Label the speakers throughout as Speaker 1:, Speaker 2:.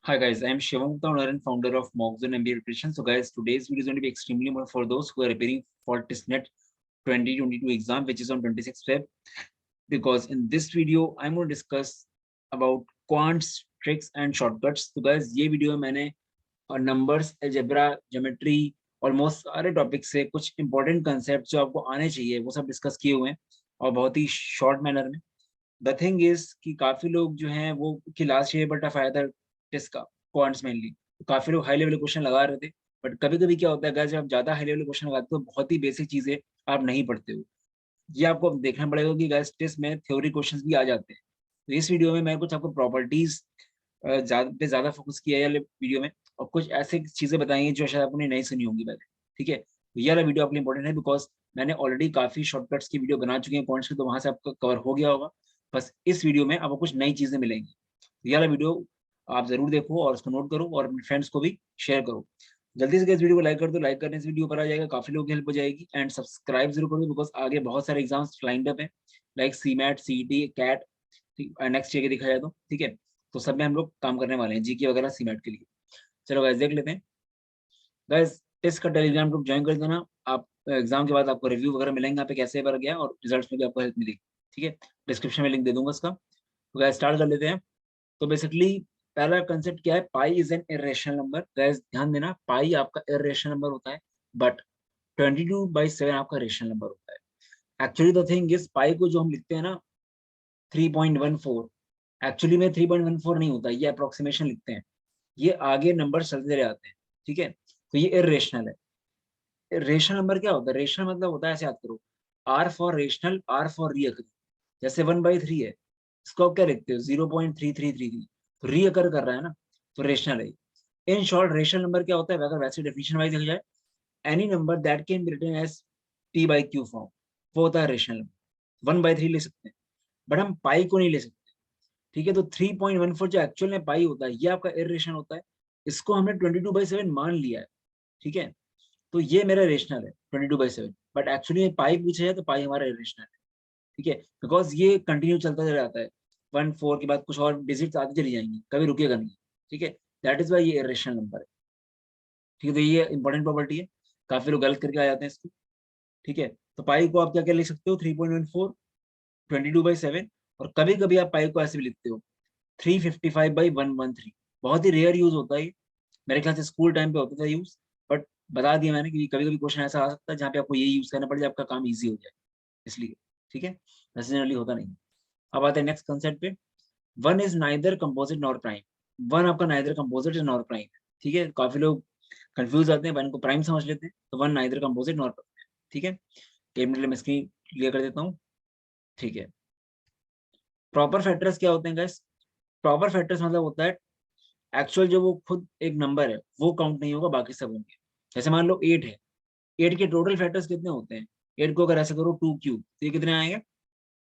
Speaker 1: Hi guys, I am Shivam Gupta, owner and founder of Mockzone MBA Nutrition. So guys, today's video is going to be extremely more for those who are preparing for TISNET 2022 exam, which is on 26th Feb. Because in this video, I'm going to discuss about quants, tricks and shortcuts. तो guys, ये video में मैंने numbers, algebra, geometry, almost सारे topic से कुछ important concept जो आपको आने चाहिए वो सब डिस्कस किए हुए हैं और बहुत ही शॉर्ट मैनर में। द थिंग इज कि काफी लोग जो हैं वो कि लास्ट ईयर बड़ा फायदा टेस्ट का क्वांट्स मेनली, तो काफी लोग हाई लेवल क्वेश्चन लगा रहे थे। बट कभी कभी क्या होता है guys, जब आप ज्यादा हाई लेवल क्वेश्चन लगाते हो तो बहुत ही बेसिक चीजें आप नहीं पढ़ते हो। ये आपको अब देखना पड़ेगा कि गाइस टेस्ट में थ्योरी क्वेश्चंस भी आ जाते हैं। तो इस वीडियो में मैं कुछ आपको प्रॉपर्टीज ज्यादा फोकस किया है वीडियो में, और कुछ ऐसे चीजें बताएंगे जो शायद आपने नहीं सुनी होंगी पहले। ठीक है, तो ये वाला वीडियो आपके लिए इंपॉर्टेंट है बिकॉज मैंने ऑलरेडी काफी शॉर्टकट्स की वीडियो बना चुके हैं पॉइंट्स की, तो वहां से आपका कवर हो गया होगा। बस इस वीडियो में आपको कुछ नई चीजें मिलेंगी। तो ये वाला वीडियो आप जरूर देखो और उसको नोट करो और अपने फ्रेंड्स को भी शेयर करो। जल्दी से इस वीडियो को लाइक कर दो, लाइक करने से वीडियो पर आ जाएगा, काफी लोगों की हेल्प हो जाएगी। एंड सब्सक्राइब जरूर करो बिकॉज आगे बहुत सारे एग्जाम्स लाइंड अप है, like CMAT, CET, CAT, next year के दिखा जाए तो ठीक है। तो सब में हम लोग काम करने वाले हैं, जीके वगैरह सीमैट के लिए। चलो गाइस देख लेते हैं। गाइस टेस्ट का टेलीग्राम ग्रुप ज्वाइन कर देना आप, एग्जाम के बाद आपको रिव्यू वगैरह मिलेंगे यहाँ पे कैसे भर गया और रिजल्ट्स में भी आपको हेल्प मिलेगी। ठीक है, डिस्क्रिप्शन में लिंक दे दूंगा उसका। तो गाइस स्टार्ट कर लेते हैं। तो बेसिकली पहला कंसेप्ट क्या है, pi is an irrational number. Guys ध्यान देना, पाई आपका इरेशनल नंबर होता है, बट 22/7 आपका रेशनल नंबर होता है। Actually the thing is pi को जो हम लिखते हैं ना 3.14, एक्चुअली में 3.14 नहीं होता, ये अप्रोक्सीमेशन लिखते हैं, ये आगे नंबर चलते रहे आते हैं। ठीक है, तो ये इरेशनल है। रेशनल नंबर क्या होता है, रेशनल मतलब होता है, ऐसे याद करो, R for rational, R for recurring. जैसे 1/3 है, इसको आप क्या लिखते हो, 0.3333, तो रीअकर कर रहा है ना, तो रेशनल है। इन शॉर्ट रेशनल नंबर क्या होता है, अगर वैसे डेफिनेशन वाइज देखा जाए, any number that can be written as p/q form, वो होता है रेशनल नंबर। 1/3 ले सकते हैं बट हम पाई को नहीं ले सकते। ठीक है, तो 3.14 जो एक्चुअल में पाई होता है ये आपका इरेशनल होता है, इसको हमने 22/7 मान लिया है। ठीक है, तो ये मेरा रेशनल है 22/7, बट एक्चुअली पाई पूछा जाए तो पाई हमारा इरेशनल है। ठीक है, बिकॉज ये कंटिन्यू चलता रहता है, 1 4 के बाद कुछ और डिजिट आती चली जाएंगी, कभी रुकेगा नहीं। ठीक है, दैट इज वाई ये इरेशनल नंबर है। ठीक है, तो ये इंपॉर्टेंट प्रॉपर्टी है, काफी लोग गलत करके आ जाते हैं इसको। ठीक है, तो पाई को आप क्या क्या लिख सकते हो, 3.14, 22/7, और कभी कभी आप पाई को ऐसे भी लिखते हो 355/113। बहुत ही रेयर यूज होता है ये, मेरे ख्याल से स्कूल टाइम पे होता था यूज, बट बता दिया मैंने कि कभी कभी क्वेश्चन ऐसा आ सकता है जहाँ पे आपको ये यूज करना पड़ जाए, आपका काम इजी हो जाए इसलिए। ठीक है, वैसे जनरली होता नहीं। अब आते हैं नेक्स्ट कंसेप्ट पे। One is neither composite nor prime. One आपका नाइदर कंपोजिट नॉर प्राइम है। ठीक है, काफी लोग कंफ्यूज आते हैं, वन को प्राइम समझ लेते हैं, तो one neither composite nor prime है। ठीक है, एक मिनट में स्क्रीन क्लियर कर देता हूँ। ठीक है, प्रॉपर फैक्टर्स क्या होते हैं गाइस, प्रॉपर फैक्टर्स मतलब होता है एक्चुअल जो वो खुद एक नंबर है वो काउंट नहीं होगा, बाकी सब होंगे। जैसे मान लो 8 है, 8 के टोटल फैक्टर्स कितने होते हैं, 8 को अगर ऐसे करो 2 क्यूब तो ये कितने आएंगे,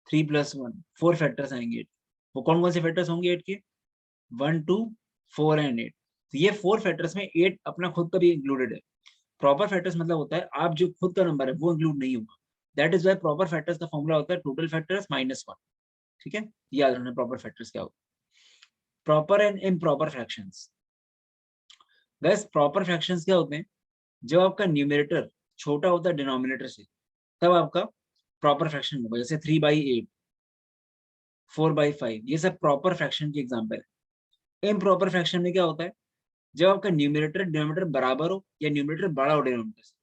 Speaker 1: 3+1, 4 फैक्टर्स आएंगे 8। वो कौन कौन से फैक्टर्स होंगे 8 के, 1 2 4 एंड 8। तो ये 4 फैक्टर्स में 8 अपना खुद का भी इंक्लूडेड है। प्रॉपर फैक्टर्स मतलब होता है आप जो खुद का नंबर है वो इंक्लूड नहीं होगा। That is why proper factors का फॉर्मूला होता है टोटल फैक्टर्स -1। ठीक है, याद रखना प्रॉपर फैक्टर्स क्या होता है। Proper and improper fractions. Gas proper fractions क्या होते हैं, जब आपका न्यूमरेटर छोटा होता है डिनोमिनेटर से, तब आपका प्रॉपर फ्रैक्शन होगा। जैसे 3/8, 4/5, ये सब प्रॉपर फ्रैक्शन की एग्जांपल है। इम्प्रॉपर फ्रैक्शन में क्या होता है, जब आपका न्यूमरेटर डिनोमिनेटर बराबर हो या न्यूमरेटर बड़ा हो डिनोमिनेटर से,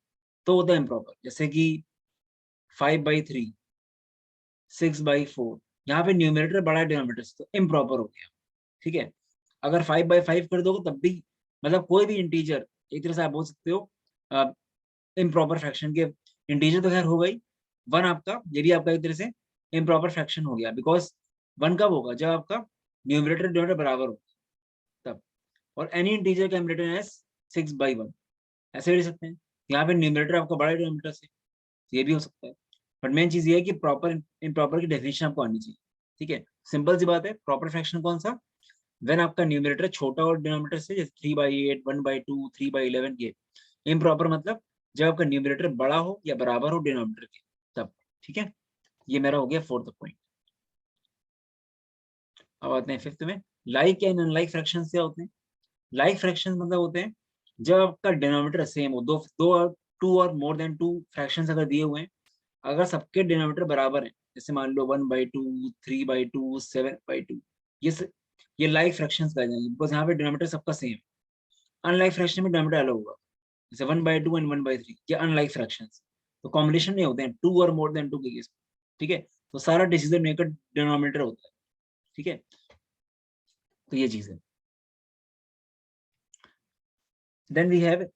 Speaker 1: तो होता है इम्प्रॉपर। जैसे कि 5/3, 6/4, यहाँ पे न्यूमरेटर बड़ा है डिनोमिनेटर से, तो इम्प्रॉपर हो गया। ठीक है, अगर 5/5 कर दोगे तब भी, मतलब कोई भी इंटीजर एक तरह से आप बोल सकते हो इम्प्रॉपर फ्रैक्शन के। इंटीजर तो खैर हो गई, वन आपका, ये भी आपका एक तरह से इम्प्रॉपर फ्रैक्शन हो गया, बिकॉज वन कब होगा, जब आपका न्यूमरेटर डिनोमिनेटर बराबर हो तब। और एनी इंटीजर का न्यूमरेटर है 6/1, ऐसे भी लिख सकते हैं। यहाँ पे न्यूमरेटर आपका बड़ा डिनोमिनेटर से, ये भी हो सकता है। बट मेन चीज ये है कि प्रॉपर इम्प्रॉपर की डेफिनेशन आपको आनी चाहिए। ठीक है, सिंपल सी बात है, प्रॉपर फ्रैक्शन कौन सा, वेन आपका न्यूमरेटर छोटा और डिनोमिनेटर से, जैसे 3/8, 1/2, 3/11 के। इम्प्रॉपर मतलब जब आपका न्यूमरेटर बड़ा हो या बराबर हो डिनोमिनेटर के, तब। ठीक है, ये मेरा हो गया फोर्थ पॉइंट। अब आते हैं फिफ्थ में, लाइक एंड अनलाइक फ्रैक्शंस क्या होते हैं। लाइक फ्रैक्शन मतलब होते हैं जब आपका डिनोमिनेटर सेम हो, दो दो और टू और मोर देन टू फ्रैक्शंस अगर दिए हुए हैं, अगर सबके डिनोमिनेटर बराबर हैं, जैसे मान लो 1/2, 3/2, 7/2, ये ये लाइक फ्रैक्शंस कह जाएंगे, बिकॉज यहाँ पे डिनोमिनेटर सबका सेम है। अनलाइक फ्रैक्शन में डिनोमिनेटर अलग होगा, जैसे 1/2 एंड 1/3, ये अनलाइक फ्रैक्शंस, तो कॉम्बिनेशन नहीं होते हैं टू और मोर देन टू के केस में, ठीक है। तो सारा डिसीजन मेकर डिनोमिनेटर होता है, ठीक है। तो ये चीज है। Then we have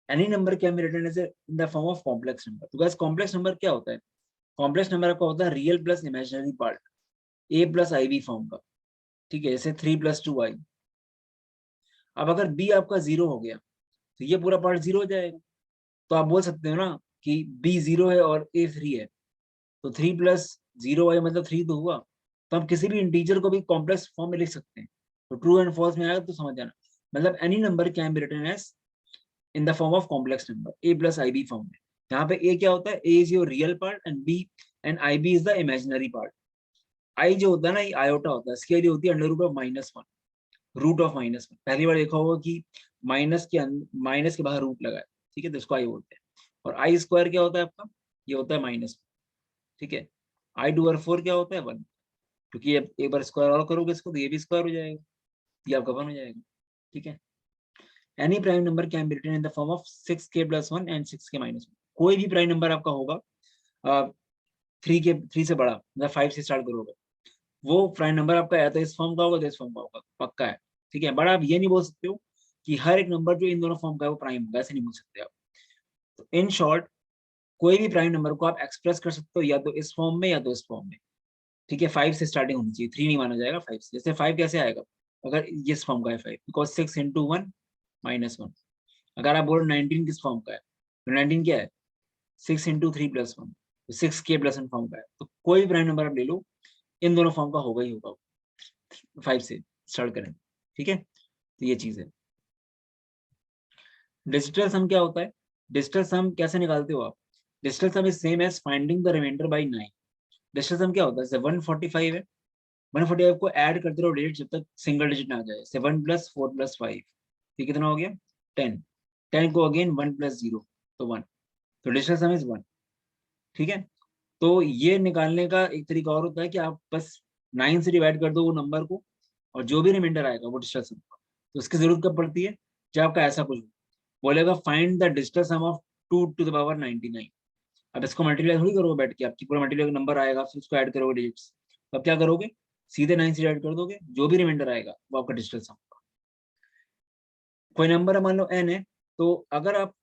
Speaker 1: any number can be written as in the form of complex number. तो गाइस कॉम्प्लेक्स नंबर क्या होता है? कॉम्प्लेक्स नंबर आपका होता है real plus imaginary part, A plus I B form का, ठीक है, जैसे 3+2i। अब अगर बी आपका 0 हो गया तो ये पूरा पार्ट 0 हो जाएगा, तो आप बोल सकते हो ना कि बी 0 है और ए 3 है, तो 3+0i मतलब 3 तो हुआ। तो हम किसी भी इंटीजर को भी कॉम्प्लेक्स फॉर्म में लिख सकते हैं, तो ट्रू एंड फॉल्स में आएगा तो समझ जाना। मतलब any number can be written as in the form of complex number, A plus I B form में। यहाँ पे ए क्या होता है? A is your real part and B and I B is the imaginary part. I जो होता है ना, ये आयोटा होता है, इसकी वैल्यू होती है √(-1), √(-1). पहली बार देखा होगा कि माइनस के बाहर रूट लगा है, ठीक है, तो इसको आई बोलते हैं। और आई स्क्वायर क्या होता है आपका? ये होता है -1, ठीक है। I2/4 क्या होता है? 1, क्योंकि अब एक बार स्क्वायर और करोगे इसको तो ये भी स्क्वायर हो जाएगा, ये आपका 1 हो जाएगा, ठीक है। Any prime number can be written in the form of 6k+1 and 6k-1। कोई भी प्राइम नंबर आपका होगा 3 से बड़ा, मतलब 5 से स्टार्ट करोगे, वो प्राइम नंबर आपका या तो इस फॉर्म का होगा तो इस फॉर्म का होगा, पक्का है, ठीक है। बट आप ये नहीं बोल सकते हो कि हर एक नंबर जो इन दोनों फॉर्म का है वो प्राइम होगा, ऐसे नहीं बोल सकते आप। तो इन शॉर्ट, कोई भी प्राइम नंबर को आप एक्सप्रेस कर सकते हो या तो इस फॉर्म में या तो इस फॉर्म में, ठीक है। 5 से स्टार्टिंग होनी चाहिए, 3 नहीं माना जाएगा 5 से। जैसे 5 कैसे आएगा? अगर इस फॉर्म का है 5, बिकॉज 6 × 1 -1। अगर आप बोलो 19 किस फॉर्म का है, तो 19 क्या है? 6 × 3+1, तो 6k+1 फॉर्म का है। तो कोई भी प्राइम नंबर आप ले लो, इन दोनों फॉर्म का होगा ही होगा, 5 से स्टार्ट करें, ठीक है। तो ये चीज है। डिजिटल सम क्या होता है? डिजिटल सम कैसे निकालते हो आप? Digital sum is same as finding the remainder by 9। Digital sum क्या होता है? जैसे 145 है, 145 को ऐड करते रहो डिजिट जब तक सिंगल डिजिट ना आ जाए। 7+4+5, ये कितना हो गया? 10। 10 को अगेन 1+0, तो 1, तो डिजिटल सम इज 1, ठीक है। तो ये निकालने का एक तरीका और होता है कि आप बस 9 से डिवाइड कर दो वो नंबर को, और जो भी रिमाइंडर आएगा वो डिजिटल सम का। तो उसकी जरूरत कब पड़ती है? जब आपका ऐसा कुछ बोलेगा find the digital sum of 2⁻99। अब इसको मल्टीप्लाई थोड़ी करोगे बैठ के, आपकी पूरा मल्टीप्लाई नंबर आएगा, फिर उसको ऐड करोगे डिजिट्स, तब क्या करोगे? सीधे 9 से ऐड कर दोगे, जो भी रिमाइंडर आएगा वो आपका डिजिटल सम होगा। कोई नंबर है, मान लो n है, तो अगर आप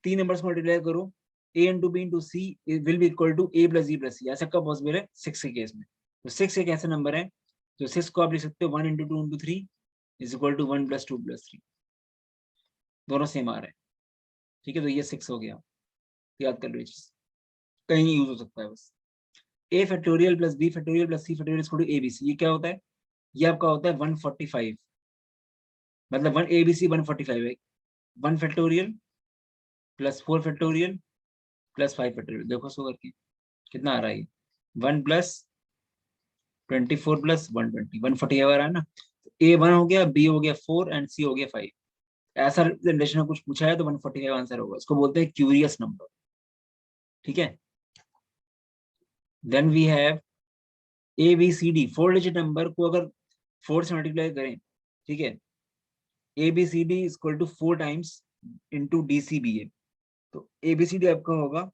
Speaker 1: 3 नंबर्स मल्टीप्लाई करो, a into B into C will be equal to a plus b plus C, ऐसा कब पॉसिबल है? 6 के केस में। तो 6 एक ऐसा नंबर है तो 6 को आप लिख सकते हो 1 × 2 × 3 इज इक्वल टू 1+2+3, दोनों सेम आ रहे हैं, ठीक है। तो ये 6 हो गया, याद कर लो ये चीज, कहीं यूज हो सकता है बस। a factorial plus b factorial plus c factorial equal to abc, ये क्या होता है? ये आपका होता है 145, मतलब 1 abc 145 है। 1 factorial plus 4 factorial plus 5 factorial, देखो सो करके कितना आ रहा है? 1+24 प्लस 120, 140 आ रहा है ना। ए 1 हो गया, बी हो गया 4 एंड सी हो गया 5। ऐसा रिप्रेजेंटेशन में कुछ पूछा है तो 145 आंसर होगा, इसको बोलते हैं क्यूरियस नंबर, ठीक है। Then we have A B C D, 4 digit number को अगर 4 से मल्टीप्लाई करें, ठीक है, A B C D equal to 4 times into D C B A, तो ए बी सी डी आपका होगा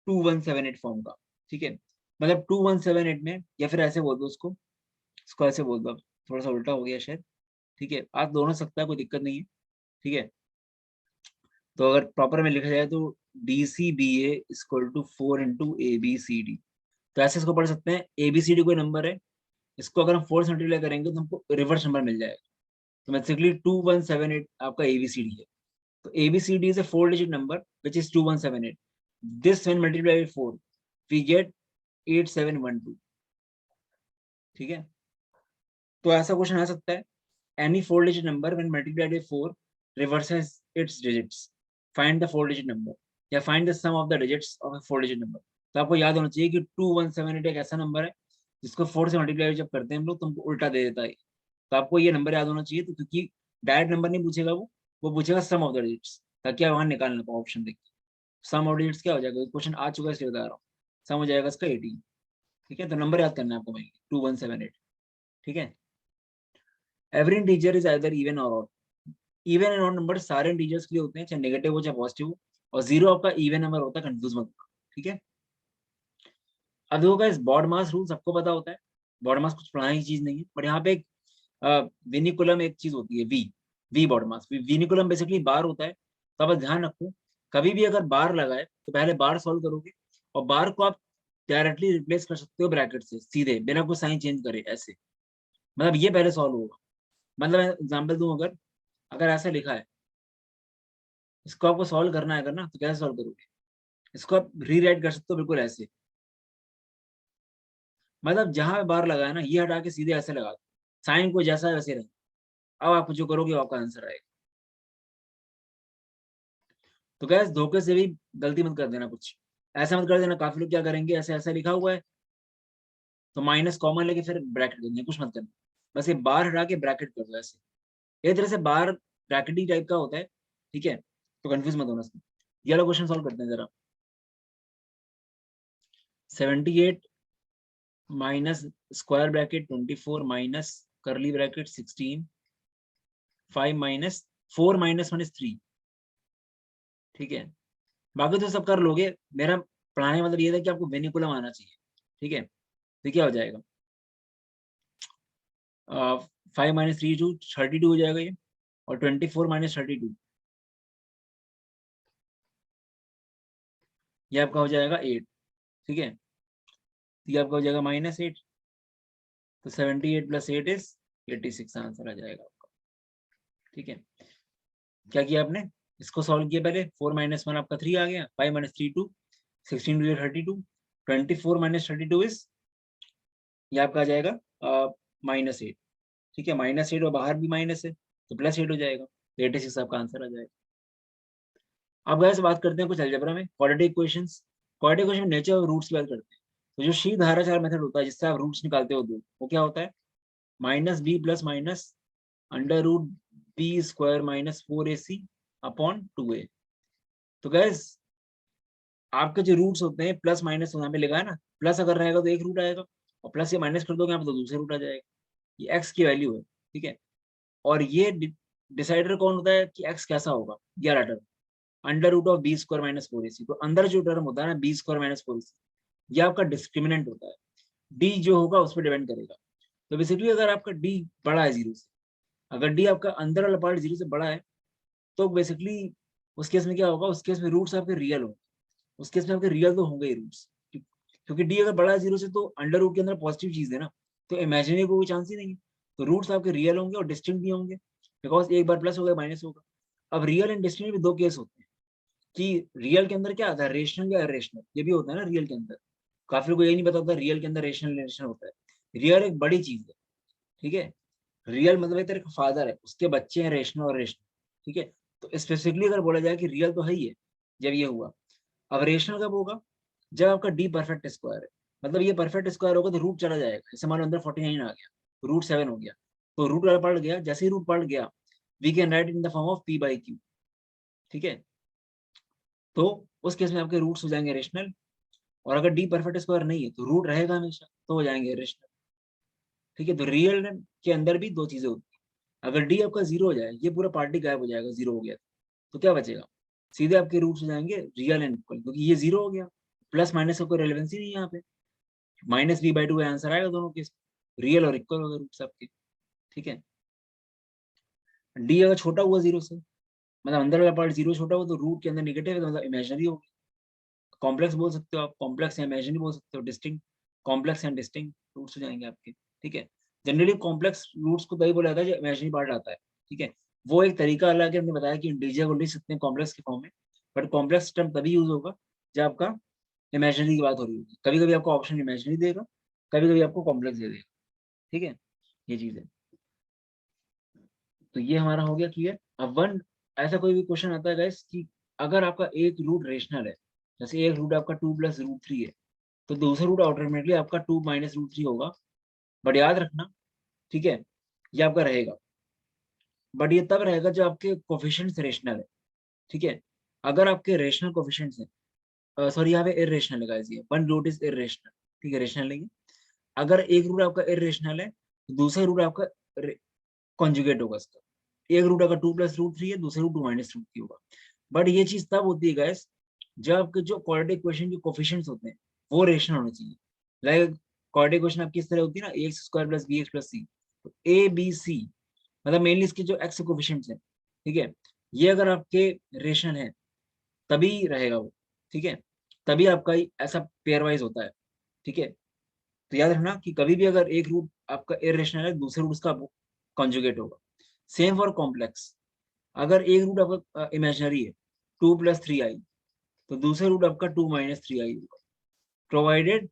Speaker 1: 2178 फॉर्म का, ठीक है। मतलब 2178 में, या फिर ऐसे बोल दो उसको, इसको ऐसे बोल दो, थोड़ा सा उल्टा हो गया शायद, ठीक है, आज दोनों सकता है, कोई दिक्कत नहीं है, ठीक है। तो अगर प्रॉपर में लिखा जाए तो D C B A equal to 4 into A B C D, तो ऐसे इसको पढ़ सकते हैं। ए बी सी डी कोई नंबर है, इसको अगर हम 4 से मल्टीप्लाई करेंगे तो हमको रिवर्स नंबर मिल जाएगा, तो बेसिकली 2178 आपका एबीसीडी है। तो ABCD is a 4 digit number which is 2178. This when multiplied by 4, we get 8712. ठीक है, तो ऐसा क्वेश्चन आ सकता है, any 4 digit number when multiplied by 4 reverses its digits. Find the 4 digit number या find the sum of the digits of a 4 digit number. तो आपको याद होना चाहिए कि 2178 एक ऐसा नंबर है जिसको 4 से मल्टीप्लाई जब करते हैं हम लोग तो हमको उल्टा दे देता है, तो आपको ये नंबर याद होना चाहिए, तो क्योंकि डायरेक्ट नंबर नहीं पूछेगा वो पूछेगा सम ऑफ द डिजिट्स, ताकि आप वहां निकालना पाओ ऑप्शन देख के। सम ऑफ डिजिट्स क्या हो जाएगा, क्वेश्चन आ चुका है इसलिए बता रहा हूँ। सम हो जाएगा इसका 18। ठीक है, तो नंबर याद करना है आपको मेनली 2178। ठीक है, every integer is either even और odd. Even and odd number सारे इंटीजर्स के लिए होते हैं, चाहे नेगेटिव हो चाहे पॉजिटिव हो, और जीरो आपका इवन नंबर होता है, कंफ्यूज मत होना। ठीक है, अब देखो गाइस, बॉड मास रूल सबको पता होता है, बॉड मास कुछ पढ़ाने की चीज नहीं है, बट यहाँ पे एक विनिकुलम एक चीज होती है, V V BODMAS. Vinculum basically bar होता है, तो आप ध्यान रखो, कभी भी अगर बार लगाए तो पहले बार सॉल्व करोगे, और बार को आप डायरेक्टली रिप्लेस कर सकते हो ब्रैकेट से सीधे, बिना कोई साइन चेंज करे, ऐसे। मतलब ये पहले सॉल्व होगा। मतलब एग्जाम्पल दूं, अगर अगर ऐसा लिखा है, इसको आपको सॉल्व करना है ना, तो कैसे सॉल्व करोगे, इसको आप रीराइट कर सकते हो बिल्कुल ऐसे। मतलब जहां पे बार लगाया ना, ये हटा के सीधे ऐसे लगा दो, साइन को जैसा है वैसे रहे। अब आप जो करोगे वो आपका आंसर आएगा। तो गैस, धोखे से भी गलती मत कर देना, कुछ ऐसा मत कर देना। काफी लोग क्या करेंगे, ऐसे ऐसा लिखा हुआ है तो माइनस कॉमन लेके फिर ब्रैकेट कर देंगे, कुछ मत करना। बस ये बार हटा के ब्रैकेट कर दो ऐसे। एक तरह से बार ब्रैकेटी टाइप का होता है। ठीक है, तो कंफ्यूज मत होना इसमें। ये वाला क्वेश्चन सॉल्व करते हैं जरा। 78 माइनस स्क्वायर ब्रैकेट 24 माइनस करली ब्रैकेट 16, 5 माइनस 4 माइनस 1 इज 3। ठीक है, बाकी तो सब कर लोगे। मेरा पढ़ाने का मतलब ये था कि आपको वेनिकुलम आना चाहिए। ठीक है, तो क्या हो जाएगा, 5 माइनस 3 टू 32 हो जाएगा ये, और 24 माइनस 32 ये आपका हो जाएगा 8। ठीक है, तो ये आपका हो जाएगा -8। तो 78 प्लस 8 इज 86 आंसर आ जाएगा आपका। ठीक है, क्या किया आपने, इसको सॉल्व किया पहले, 4 माइनस 1 आपका 3 आ गया, 5 माइनस 3 2, 16 टू 32, 24 माइनस 32 इज, ये आपका आ जाएगा -8। ठीक है, -8 और बाहर भी माइनस है, तो +8 हो जाएगा, तो 86 आपका आंसर आ जाएगा। अब वैसे बात करते हैं कुछ अलजेब्रा में quadratic equations. Quadratic equation nature और रूट्स की बात करते हैं। तो जो शी धाराचार मेथड होता है, जिससे आप रूट्स निकालते हो दो, वो क्या होता है, -b plus minus √b² minus 4ac upon 2a। तो गैस, आपके जो रूट्स होते हैं प्लस माइनस यहाँ पे लिखा है ना, प्लस अगर रहेगा तो एक रूट आएगा, और प्लस या माइनस कर दोगे यहाँ पे तो दूसरे रूट आ जाएगा। ये एक्स की वैल्यू है। ठीक है, और ये डिसाइडर कौन होता है कि एक्स कैसा होगा, 11 √b² माइनस 4ac। तो अंदर जो टर्म होता है ना, b² माइनस 4ac, ये आपका डिस्क्रिमिनेंट होता है। डी जो होगा उस पर डिपेंड करेगा। तो बेसिकली अगर आपका डी बड़ा है जीरो से, अगर डी आपका अंदर वाला पार्ट जीरो से बड़ा है, तो बेसिकली उस केस में क्या होगा, उस केस में रूट्स आपके रियल होंगे। उस केस में आपके रियल तो होंगे ही रूट्स, क्योंकि डी अगर बड़ा है जीरो से, तो अंडर रूट के अंदर पॉजिटिव चीज है ना, तो इमेजिनरी को कोई चांस ही नहीं है। तो रूट्स आपके रियल होंगे और डिस्टिंक्ट भी होंगे, बिकॉज एक बार प्लस होगा माइनस होगा। अब रियल एंड डिस्टिंक्ट में दो केस होते हैं, कि रियल के अंदर क्या आता है, रेशनल या इरेशनल, ये भी होता है ना रियल के अंदर। काफी लोग को ये नहीं पता होता रियल के अंदर रेशनल इरेशनल होता है। रियल एक बड़ी चीज है। ठीक है, रियल मतलब एक तरह का फादर है, उसके बच्चे हैं रेशनल और रेशनल। ठीक है, तो स्पेसिफिकली अगर बोला जाए कि रियल तो है ही है जब ये हुआ। अब रेशनल कब होगा, जब आपका डी परफेक्ट स्क्वायर है। मतलब ये परफेक्ट स्क्वायर होगा तो रूट चला जाएगा, जैसे मान लो अंदर 49 आ गया, रूट 7 हो गया, तो रूट वाला पलट गया। जैसे ही रूट पलट गया, we can write in the form of p/q। ठीक है, तो उस केस में आपके रूट्स हो जाएंगे रेशनल। और अगर डी परफेक्ट स्क्वायर नहीं है तो रूट रहेगा हमेशा, तो हो जाएंगे रेशनल। ठीक है, तो रियल के अंदर भी दो चीजें होती है। अगर डी आपका जीरो हो जाए, ये पूरा पार्टी गायब हो जाएगा, जीरो हो गया तो क्या बचेगा, सीधे आपके रूट्स हो जाएंगे रियल एंड इक्वल, क्योंकि ये जीरो हो गया। प्लस माइनस का कोई रेलेवेंसी नहीं है यहाँ पे, -b/2 आंसर आएगा दोनों केस, रियल और इक्वल होगा रूट्स आपके। ठीक है, डी अगर छोटा हुआ जीरो से, मतलब अंदर वाला पार्ट जीरो छोटा हुआ, तो रूट के अंदर निगेटिव है, तो मतलब इमेजिनरी होगी। कॉम्प्लेक्स बोल सकते हो आप, कॉम्प्लेक्स या इमेजिनरी बोल सकते हो, distinct, complex and distinct roots हो जाएंगे आपके। ठीक है, जनरली कॉम्प्लेक्स रूट्स को तभी बोला जाता है जो इमेजिनरी पार्ट आता है। ठीक है, वो एक तरीका अलग है, हमने बताया कि इंटीजर को लिख सकते हैं कॉम्प्लेक्स के फॉर्म में, बट कॉम्प्लेक्स टर्म तभी यूज होगा जब आपका इमेजिनरी की बात हो रही होगी। कभी कभी आपको ऑप्शन इमेजिनरी देगा, कभी कभी आपको कॉम्प्लेक्स दे देगा। ठीक है, ये चीज है। तो ये हमारा हो गया क्लियर। अब वन, ऐसा कोई भी क्वेश्चन आता है गाइस कि अगर आपका एक रूट रेशनल है, जैसे एक रूट आपका 2 + √3 है, तो दूसरा रूट ऑटोमेटिकली आपका 2 - √3 होगा। बट याद रखना, ठीक है, ये आपका रहेगा, बट ये तब रहेगा जब आपके कोफिशिएंट्स रेशनल है, ठीक है। अगर आपके रेशनल कोफिशिएंट्स है, सॉरी यहाँ पे इरेशनल है गाइस, ये वन रूट इज इरेशनल, ठीक है, रेशनल नहीं है। अगर एक रूट आपका इरेशनल है तो दूसरा रूट आपका कॉन्जुगेट होगा इसका। एक रूट अगर 2 + √3 है, दूसरा रूट 2 - √3 होगा। बट ये चीज तब होती है गाइस जब आपके जो क्वाड्रेटिक इक्वेशन के कोफिशिएंट्स होते हैं वो रेशनल होने चाहिए। लाइक क्वाड्रेटिक इक्वेशन आपकी इस तरह होती है ना, ax² + bx + c, तो ए बी सी मतलब मेनली इसके जो एक्स कोफिशिएंट्स हैं, ठीक है, ये अगर आपके रेशनल है तभी रहेगा वो, ठीक है, तभी आपका ऐसा पेयर वाइज होता है, ठीक है। तो याद रखना कि कभी भी अगर एक रूट आपका इरेशनल है, दूसरे रूट उसका कॉन्जुगेट होगा। सेम फॉर कॉम्प्लेक्स, अगर एक रूट आपका इमेजिनरी है 2 + 3i, तो दूसरा रूट आपका 2 - 3i होगा, प्रोवाइडेड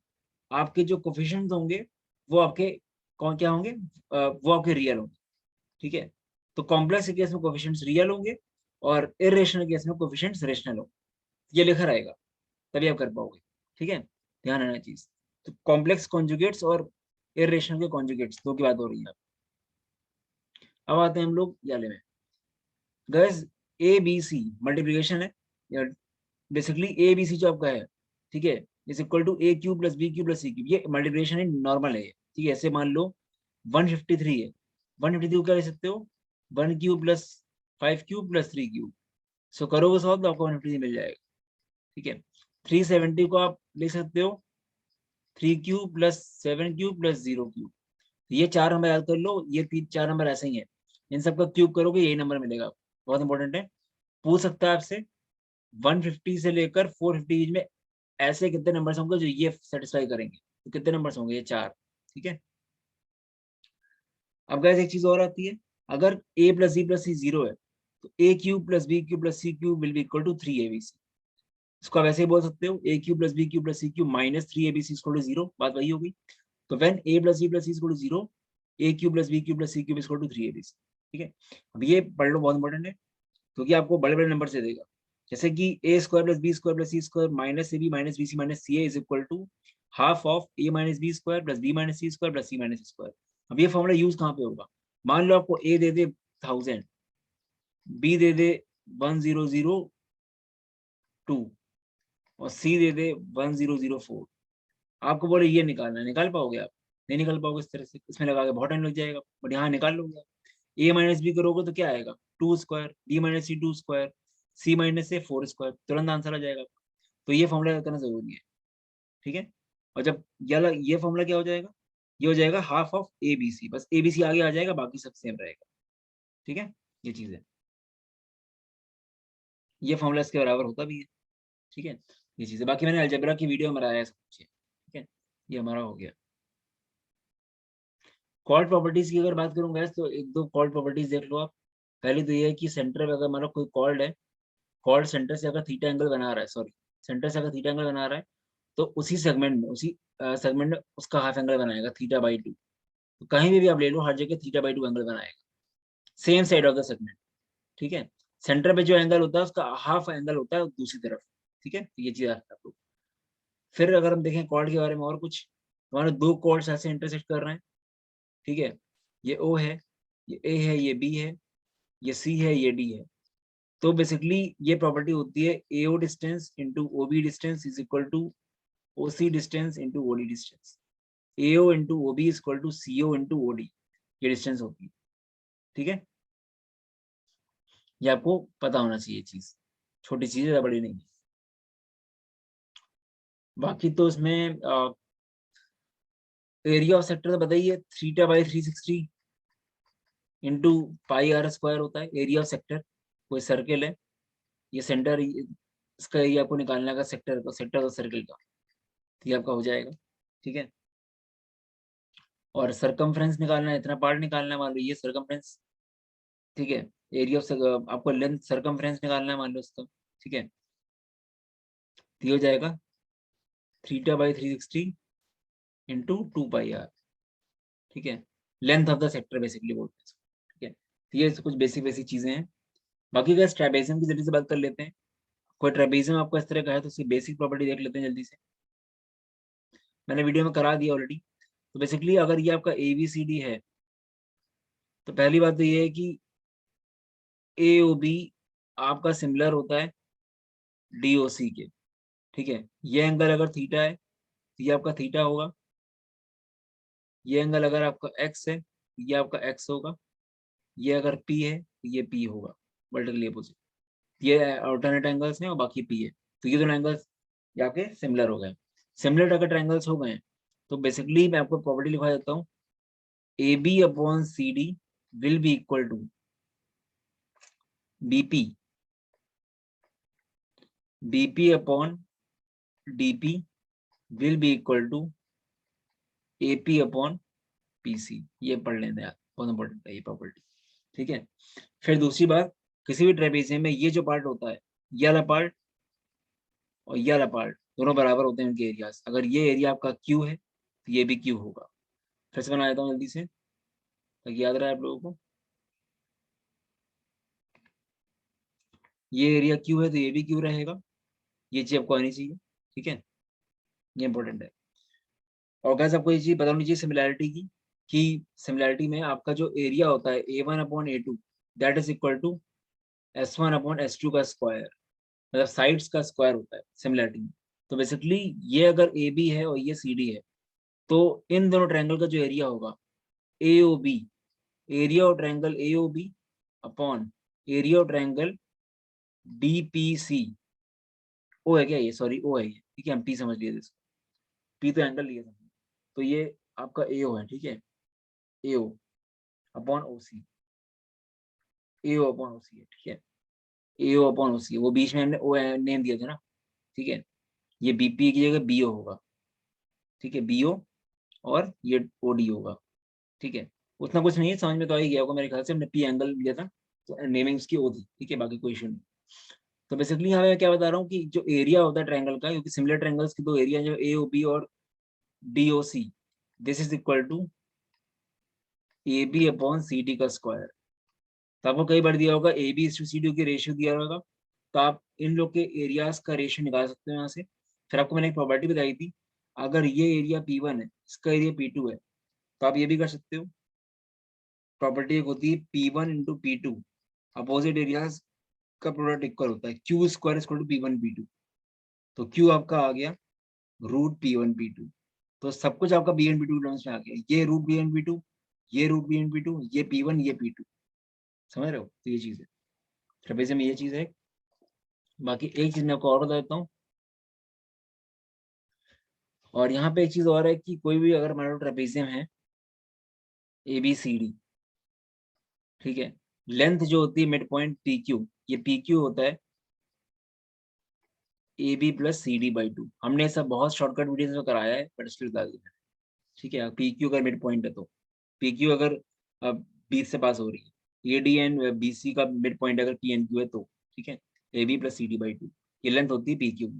Speaker 1: आपके जो कोफिशिएंट्स होंगे वो आपके कौन क्या होंगे, वो आपके रियल होंगे, ठीक है। तो कॉम्प्लेक्स के केस में कोफिशिएंट्स रियल होंगे और इरेशनल केस में कोफिशिएंट्स रेशनल होंगे, ये लिखा रहेगा, तभी आप कर पाओगे, ठीक है, ध्यान रहना चीज। तो कॉम्प्लेक्स कॉन्जुगेट्स और इरेशनल के कॉन्जुगेट्स दो की बात हो रही है। अब आते हैं हम लोग याले में। Guys A B C multiplication है, बेसिकली ए बी सी जो आपका है, ठीक है, is equal to a³ + b³ + c³, ये मल्टीप्लीकेशन है, नॉर्मल है, ठीक है। ऐसे मान लो 153 है, 153 को क्या ले सकते हो, 1³ + 5³ + 3³, सो करोगे सॉल्व तो आपको 153 मिल जाएगा, ठीक है। 370 को आप ले सकते हो 3³ + 7³ + 0³, ये चार नंबर याद कर लो, ये तीन चार नंबर ऐसे ही है, इन सबका क्यूब करोगे यही नंबर मिलेगा, बहुत इंपॉर्टेंट है। पूछ सकता है आपसे 150 से लेकर 450 बीच में ऐसे कितने नंबर्स होंगे जो ये सेटिस्फाई करेंगे, तो कितने नंबर्स होंगे, ये चार, ठीक है। अब गाइस एक चीज और आती है, अगर a + b + c 0 है तो a³ + b³ + c³ will be equal to 3abc। इसको आप ऐसे ही बोल सकते हो a³ + b³ + c³ - 3abc = 0, बात वही होगी। तो when a + b + c = 0, a³ + b³ + c³ = 3abc, ठीक है। अब ये पढ़ लो, बहुत इंपॉर्टेंट है, क्योंकि आपको बड़े बड़े नंबर से देगा, जैसे कि a² + b² + c² - ab - bc - ca is equal to half of a - b² + b - c² + c - c²। अब ये फॉर्मूला यूज कहाँ पे होगा, मान लो आपको a दे दे 1000, b दे दे 1002 और c दे दे 1004, आपको बोले ये निकालना है, निकाल पाओगे आप, नहीं निकाल पाओगे इस तरह से, इसमें लगा के बहुत टाइम लग जाएगा, बट यहाँ निकाल लोगे आप। a - b करोगे तो क्या आएगा 2², b - c 2², c - a 4², तुरंत आंसर आ जाएगा। तो ये फॉर्मूला करना जरूरी है, ठीक है। और जब ये फॉर्मूला क्या हो जाएगा, ये हो जाएगा half of A B C, बस ए बी सी आगे आ जाएगा, बाकी सब सेम रहेगा, ठीक है। ये चीज है, ये फॉर्मूला इसके बराबर होता भी है, ठीक है। ये चीज है, बाकी मैंने अलजेब्रा की वीडियो में बनाया है सब कुछ, ठीक है। ये हमारा हो गया। कॉर्ड प्रॉपर्टीज की अगर बात करूंगा तो एक दो कॉर्ड प्रॉपर्टीज देख लो आप। पहली तो ये है कि सेंटर में अगर मान लो कोई कॉर्ड है, कॉर्ड सेंटर से अगर थीटा एंगल बना रहा है, सॉरी, सेंटर से अगर थीटा एंगल बना रहा है तो उसी सेगमेंट में उसका हाफ एंगल बनाएगा θ/2। तो कहीं भी आप ले लो, हर जगह θ/2 एंगल बनाएगा, same side of the segment, ठीक है। सेंटर पे जो एंगल होता है उसका हाफ एंगल होता है दूसरी तरफ, ठीक है। तो ये चीज आप लोग, फिर अगर हम देखें कॉर्ड के बारे में और कुछ, हमारे दो कॉर्ड्स ऐसे इंटरसेक्ट कर रहे हैं, ठीक है, ये O है, ये A है, ये B है, ये C है, ये D है। तो बेसिकली ये प्रॉपर्टी होती है AO distance into OB distance is equal to OC distance into OD distance. AO into OB is equal to CO into OD, ये डिस्टेंस होती है, ठीक है। ये आपको पता होना चाहिए चीज, छोटी चीज है, बड़ी नहीं है। बाकी तो इसमें एरिया ऑफ सेक्टर तो बताइए, θ/360 इंटू πr² होता है एरिया ऑफ सेक्टर। कोई सर्किल है, ये सेंटर, इसका एरिया आपको निकालना का सेक्टर का सर्किल का, तो ये आपका हो जाएगा, ठीक है। और सरकमफ्रेंस निकालना है, इतना पार्ट निकालना है, मान लो ये सरकमफ्रेंस, ठीक है। एरिया ऑफ आपको लेंथ सरकमफ्रेंस निकालना है मान लो इसका, ठीक है। तो ये हो जाएगा θ/360 इंटू 2πr, ठीक है। Length of the sector basically बोलते हैं इसको, ठीक है। तो ये कुछ बेसिक बेसिक चीजें हैं। बाकी का ट्रेपेजियम की जल्दी से बात कर लेते हैं। कोई ट्रेपेजियम आपको इस तरह का है तो उसकी बेसिक प्रॉपर्टी देख लेते हैं जल्दी से, मैंने वीडियो में करा दिया ऑलरेडी। तो बेसिकली अगर ये आपका ABCD है, तो पहली बात तो ये है कि ए ओ बी आपका सिमिलर होता है DOC के, ठीक है। ये एंगल अगर थीटा है तो ये आपका थीटा होगा, ये एंगल अगर आपका एक्स है ये आपका एक्स होगा, ये अगर पी है तो ये पी होगा, वर्टिकली अपोजिट। ये अल्टरनेट एंगल्स हैं और बाकी पी है, तो ये दोनों एंगल्स जाके सिमिलर हो गए। सिमिलर अगर ट्रायंगल्स हो गए तो बेसिकली मैं आपको प्रॉपर्टी लिखवा देता हूँ, A B upon C D will be equal to BP, BP upon DP will be equal to AP upon PC. ये पढ़ लेते हैं, बहुत इंपॉर्टेंट है ये प्रॉपर्टी, ठीक है। फिर दूसरी बात, किसी भी ट्रेपेजियम में ये जो पार्ट होता है, ये वाला पार्ट और ये वाला पार्ट दोनों बराबर होते हैं उनके एरियाज। अगर ये एरिया आपका क्यू है तो ये भी क्यू होगा। फिर से बना देता हूँ जल्दी से ताकि याद रहे आप लोगों को। ये एरिया क्यू है तो ये भी क्यू रहेगा, ये चीज आपको आनी चाहिए, ठीक है। ये इंपॉर्टेंट है। और कैसे आपको ये चीज पता होनी चाहिए सिमिलैरिटी की, कि सिमिलैरिटी में आपका जो एरिया होता है A1 upon A2 that is equal to S1 upon S2 का स्क्वायर, मतलब साइड्स का स्क्वायर होता है सिमिलैरिटी में। तो बेसिकली ये अगर AB है और ये CD है तो इन दोनों ट्रायंगल का जो एरिया होगा AOB, area of triangle AOB upon area of triangle DPC। ओ है क्या ये, सॉरी ओ है ये, ठीक है, हम P समझ लिए थे इसको, P तो एंगल लिया था। तो ये आपका AO है, ठीक है, AO upon OC, AO upon OC है, ठीक है। AO अपॉन OC, वो बीच में हमने ओ नेम दिया था ना, ठीक है। ये BP की जगह BO होगा, ठीक है, BO, और ये OD होगा, ठीक है। उतना कुछ नहीं है, समझ में तो आ ही गया होगा मेरे ख्याल से, हमने P एंगल लिया था तो नेमिंग उसकी O थी, ठीक है, बाकी कोई इशू नहीं। तो बेसिकली यहाँ मैं क्या बता रहा हूँ कि जो एरिया होता है ट्रायंगल का, क्योंकि सिमिलर ट्रायंगल्स की दो एरिया जो AOB और DOC, this is equal to AB upon CD का स्क्वायर। तो आपको कई बार दिया होगा AB/CD की रेशियो दिया होगा, तो आप इन लोग के एरियाज का रेशियो निकाल सकते हो यहाँ से। फिर आपको मैंने एक प्रॉपर्टी बताई थी, अगर ये एरिया P1 है, इसका एरिया P2 है, तो आप ये भी कर सकते हो। प्रॉपर्टी एक होती है P1 into P2, opposite areas का प्रोडक्ट इक्वल होता है, Q square equal to P1 P2। तो क्यू आपका आ गया रूट P1 P2, तो सब कुछ आपका B N P two terms में आ गया, ये रूट BN/P2, ये रूट BN/P2, ये P1, ये P2, समझ रहे हो। तो ये चीज है ट्रेपेजियम में, ये चीज है। बाकी एक चीज मैं आपको और बता देता हूँ, और यहाँ पे एक चीज और है कि कोई भी अगर मान लो ट्रेपेजियम है ABCD, ठीक है, लेंथ जो होती है मिड पॉइंट PQ, ये PQ होता है AB प्लस CD/2। हमने सब बहुत शॉर्टकट वीडियोस में कराया है, बट स्टिल बता दिया, ठीक है। PQ अगर मिड पॉइंट है तो PQ अगर 20 से पास हो रही है, AD एंड BC का मिड पॉइंट अगर PNQ है तो, ठीक है, AB प्लस CD/2 ये लेंथ होती है PQ।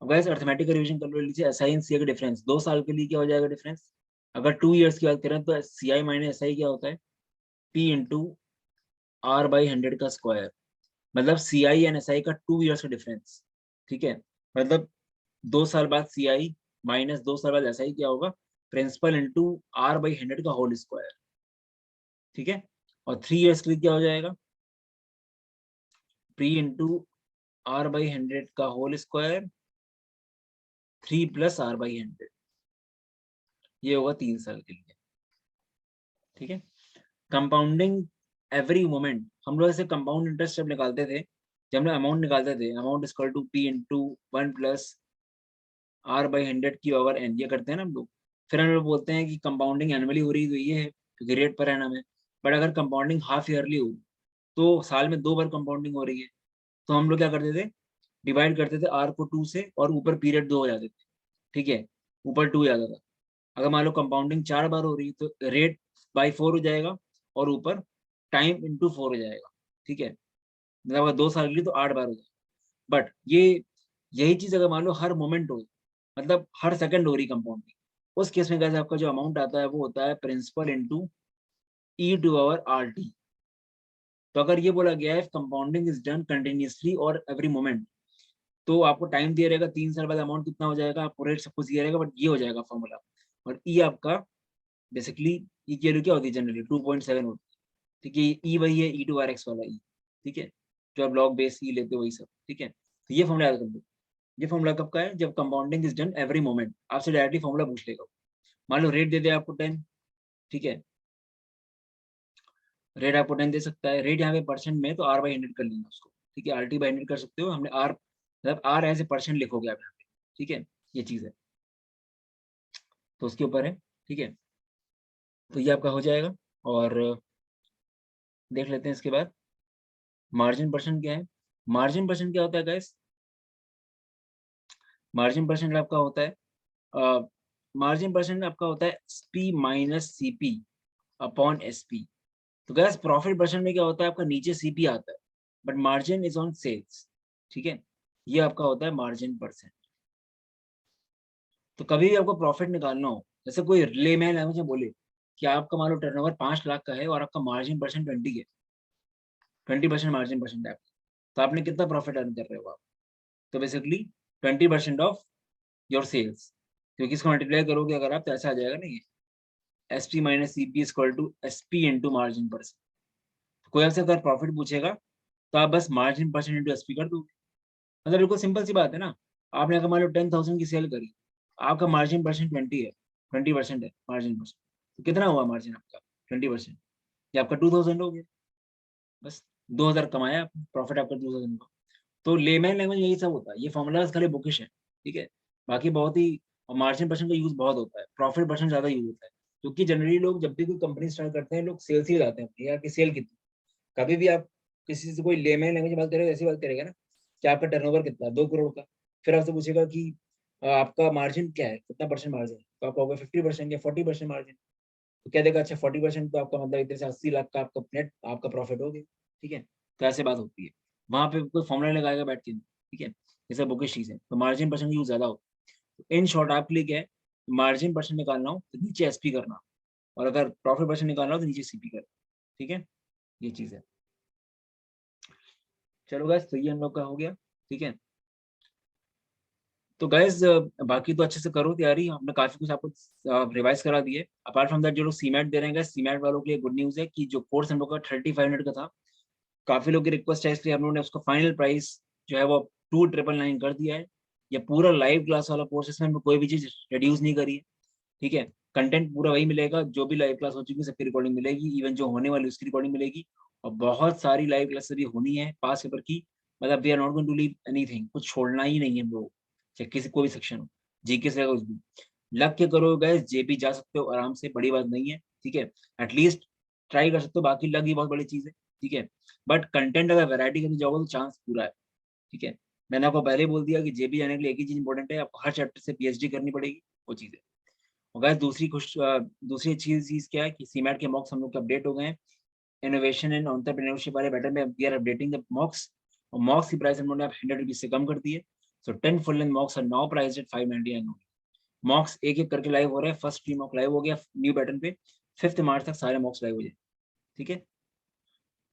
Speaker 1: अब गाइस अर्थमेटिक का रिवीजन कर लीजिए, SI एंड CI का डिफरेंस 2 साल के लिए क्या हो जाएगा डिफरेंस। अगर 2 इयर्स की बात करें तो CI माइनस SI क्या होता है, P इंटू R/100 का स्क्वायर, मतलब CI एंड SI का 2 इयर्स का डिफरेंस, ठीक है। मतलब 2 साल बाद CI माइनस 2 साल बाद SI क्या होगा, प्रिंसिपल इंटू R/100 का होल स्क्वायर, ठीक है। और 3 इयर्स के लिए क्या हो जाएगा, P इंटू R/100 का होल स्क्वायर 3 प्लस R/100, ये होगा 3 साल के लिए, ठीक है। कंपाउंडिंग एवरी मोमेंट, हम लोग ऐसे कंपाउंड इंटरेस्ट जब निकालते थे, जब हम लोग अमाउंट निकालते थे, amount equal to P into 1 plus R/100 की ओवर N, ये करते हैं ना हम लोग। फिर हम लोग बोलते हैं कि कंपाउंडिंग एनुअली हो रही है तो ये है क्योंकि रेट पर एनम है। बट अगर कंपाउंडिंग हाफ ईयरली हो तो साल में 2 बार कंपाउंडिंग हो रही है, तो हम लोग क्या करते थे, डिवाइड करते थे R को 2 से और ऊपर पीरियड 2 हो जाते थे, ठीक है, ऊपर 2 जाता था। अगर मान लो कंपाउंडिंग 4 बार हो रही है तो रेट बाई 4 हो जाएगा और ऊपर टाइम इंटू 4 हो जाएगा, ठीक है। मतलब अगर 2 साल के लिए तो 8 बार हो जाएगा। बट ये यही चीज अगर मान लो हर मोमेंट हो, मतलब हर सेकंड हो रही कंपाउंडिंग, उस केस में कैसे आपका जो अमाउंट आता है वो होता है प्रिंसिपल इंटू E/RT। तो अगर ये बोला गया है कंपाउंडिंग इज डन कंटिन्यूसली और एवरी मोमेंट, तो आपको टाइम दिया रहेगा 3 साल बाद अमाउंट कितना हो जाएगा, आपको रेट सब कुछ दिया रहेगा, बट ये हो जाएगा फॉर्मूला। और ई आपका बेसिकली ई की वैल्यू क्या होती है जनरली 2.7 होती है, ठीक है। ई वही है ई टू आर एक्स वाला ई, ठीक है, जो आप लॉग बेस ई लेते हो वही सब, ठीक है। तो ये फॉर्मूला याद कर लो। ये फॉर्मूला कब का है? जब compounding is done every moment, आपसे डायरेक्टली फॉर्मूला पूछ लेगा। मान लो रेट दे दे आपको 10, ठीक है, रेट आपको 10 दे सकता है, रेट यहाँ पे परसेंट में तो R/100 कर लेना उसको, ठीक है, RT/100 कर सकते हो, हमने R मतलब R एज ए परसेंट लिखोगे आप यहाँ पे, ठीक है, ये चीज है, तो उसके ऊपर है, ठीक है। तो ये आपका हो जाएगा। और देख लेते हैं इसके बाद मार्जिन परसेंट क्या है। मार्जिन परसेंट क्या होता है गाइस? मार्जिन परसेंट आपका होता है, मार्जिन परसेंट आपका होता है SP minus CP upon SP। तो गैस प्रॉफिट परसेंट में क्या होता है? आपका नीचे CP आता है, but margin is on sales, ठीक है। ये आपका होता है मार्जिन परसेंट। तो कभी भी आपको प्रॉफिट निकालना हो, जैसे कोई लेमैन लैंग्वेज में बोले कि आपका मान लो टर्नओवर 5 लाख का है और आपका मार्जिन परसेंट 20 है, 20% मार्जिन परसेंट है, तो आपने कितना प्रॉफिट अर्न कर रहे हो आप? तो बेसिकली 20% ऑफ योर सेल्स, क्योंकि इसको मल्टीप्लाई करोगे अगर आप तो ऐसा आ जाएगा ना, ये SP minus CP equal to SP into margin percent. कोई आपसे अगर प्रॉफिट पूछेगा तो आप बस मार्जिन परसेंट इंटू SP कर दोगे। मतलब बिल्कुल सिंपल सी बात है ना। आपने अगर मान लो 10,000 की सेल करी, आपका मार्जिन परसेंट 20 है, 20% है मार्जिन परसेंट, तो कितना हुआ मार्जिन आपका? 20%, ये आपका 2,000 हो गया, बस 2,000 कमाया आपने, प्रॉफिट आपका 2,000 का। तो लेमैन लैंग्वेज में यही सब होता है, ये फॉर्मूलाज खाली बुकिश है, ठीक है। बाकी बहुत ही मार्जिन परसेंट का यूज बहुत होता है, प्रॉफिट परसेंट ज्यादा यूज होता है, क्योंकि जनरली लोग जब भी कोई कंपनी स्टार्ट करते हैं लोग सेल्स ही लगाते हैं अपनी, यार कि सेल कितनी। कभी भी आप किसी से कोई लेमैन लैंग्वेज में बात करेगा, ऐसी बात करेगा ना कि आपका टर्नओवर कितना है, 2 करोड़ का, फिर आपसे पूछेगा कि आपका मार्जिन क्या है, कितना परसेंट मार्जिन है, तो आप कहोगे 50% या 40% मार्जिन। तो क्या देगा? अच्छा 40% तो आपका मतलब इतने से 80 लाख का आपका नेट आपका प्रॉफिट हो गया, ठीक है। तो ऐसे बात होती है, वहां पे कोई फॉर्मूला लगाएगा बैठ के, ठीक है। ये सब बुकिश चीज है, तो मार्जिन परसेंट यूज ज्यादा होता है। इन शॉर्ट आपके लिए क्या है, मार्जिन परसेंट निकालना हो तो नीचे SP करना, और अगर प्रॉफिट परसेंट निकालना हो तो नीचे CP करना, ठीक है, ये चीज है। चलो गैस, तो ये हम लोग का हो गया, ठीक है। तो गैस बाकी तो अच्छे से करो तैयारी, हमने काफी कुछ आपको रिवाइज करा दिए। अपार्ट फ्रॉम दैट जो लोग सीमेट दे रहे हैं, सीमेट वालों के लिए गुड न्यूज है कि जो कोर्स हम लोग का 3500 का था, काफी लोग की रिक्वेस्ट है, इसलिए हम लोगों ने उसका फाइनल प्राइस जो है वो 2,999 कर दिया है। ये पूरा लाइव क्लास वाला कोर्स, इसमें हमने कोई भी चीज रिड्यूस नहीं करी है, ठीक है। कंटेंट पूरा वही मिलेगा, जो भी लाइव क्लास हो चुकी है सबकी रिकॉर्डिंग मिलेगी, इवन जो होने वाली उसकी रिकॉर्डिंग मिलेगी। और बहुत सारी लाइव क्लास अभी होनी है पास पेपर की, मतलब we are not going to leave anything, कुछ छोड़ना ही नहीं है हम लोग, चाहे किसी कोई भी सेक्शन हो, जीके से कुछ भी। लग के करो गए, जेपी जा सकते हो आराम से, बड़ी बात नहीं है, ठीक है। एटलीस्ट ट्राई कर सकते हो, बाकी लग ही बहुत बड़ी चीज है, ठीक है। बट कंटेंट अगर वैरायटी करने जाओगे तो चांस पूरा है, ठीक है। मैंने आपको पहले ही बोल दिया कि जेबी जाने के लिए एक ही चीज इंपॉर्टेंट है, आपको हर चैप्टर से PhD करनी पड़ेगी, वो चीज है। और guys, दूसरी अच्छी चीज क्या है कि सीमेट के मॉक्स हम लोग के अपडेट हो गए हैं, इनोवेशन एंड एंटरप्रेन्योरशिप वाले बैटर में we are updating the mocks, और मॉक्स की प्राइस हम लोगों ने ₹100 से कम कर दी है। So 10 full length mocks are now priced at 599। Mocks एक एक करके लाइव हो रहे हैं, फर्स्ट फ्री मॉक लाइव हो गया न्यू पैटर्न पे, 5 मार्च तक सारे मॉक्स लाइव हो जाए, ठीक है।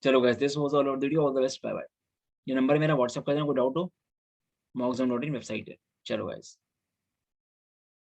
Speaker 1: चलो guys, this was all of the video, all the best, bye bye. ये नंबर मेरा व्हाट्सएप कर देना, कोई डाउट हो, मॉक्स.in वेबसाइट है। चलो गाइस।